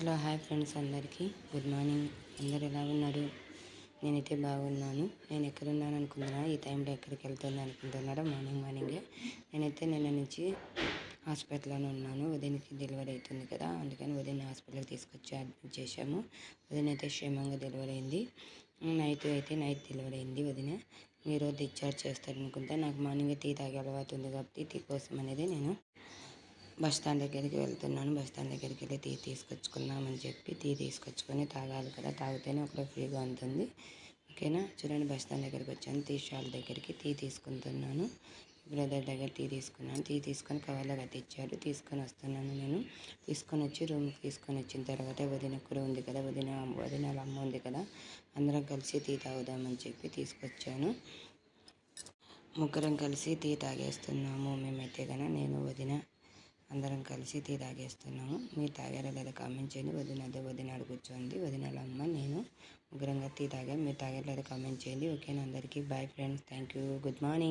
Hello hi friends, అందరికీ good morning. అందరు ఎలా ఉన్నారు? నేనైతే బాగున్నాను. నేను ఎక్కడున్నాను అనుకుంటున్నాను, ఈ టైంలో ఎక్కడికి వెళ్తున్నాను అనుకుంటున్నారో మార్నింగే నేనైతే నిన్న నుంచి హాస్పిటల్లోనే ఉన్నాను. ఉదయానికి డెలివరీ అవుతుంది కదా, అందుకని ఉదయం హాస్పిటల్కి తీసుకొచ్చి అడ్మిట్ చేశాము. ఉదయం అయితే క్షేమంగా డెలివరీ అయింది. నైట్ డెలివరీ అయింది. వదిన ఈరోజు డిశ్చార్జ్ చేస్తారనుకుంటా. నాకు మార్నింగ్ టీ తాగే అలవాటు ఉంది కాబట్టి టీ కోసం అనేది నేను బస్ స్టాండ్ దగ్గరికి వెళ్తున్నాను. బస్ స్టాండ్ దగ్గరికి వెళ్ళి టీ తీసుకొచ్చుకున్నామని చెప్పి టీ తీసుకొచ్చుకొని తాగాలి కదా, తాగితేనే ఒకటే ఫ్రీగా ఉంటుంది. ఓకేనా, చూడండి బస్ స్టాండ్ దగ్గరికి వచ్చాను. టీ స్టాల్ దగ్గరికి టీ తీసుకుంటున్నాను. బ్రదర్ దగ్గర టీ తీసుకున్నాను. టీ తీసుకొని కవర్లో కట్టించారు, తీసుకొని వస్తున్నాను. నేను తీసుకొని వచ్చి రూమ్కి తీసుకొని వచ్చిన తర్వాత వదిన కూడా ఉంది కదా, వదిన అమ్మ ఉంది కదా, అందరం కలిసి టీ తాగుదామని చెప్పి తీసుకొచ్చాను. ముగ్గురం కలిసి టీ తాగేస్తున్నాము. మేమైతే కన్నా నేను వదిన అందరం కలిసి టీ తాగేస్తున్నాము. మీరు తాగారో లేదా కామెంట్ చేయండి. వదిన కూర్చోండి, వదిన అమ్మ నేను ముగ్గురంగా టీ తాగాం. మీరు తాగారో లేదా కామెంట్ చేయండి. ఓకేనా, అందరికీ bye friends. Thank you. Good morning.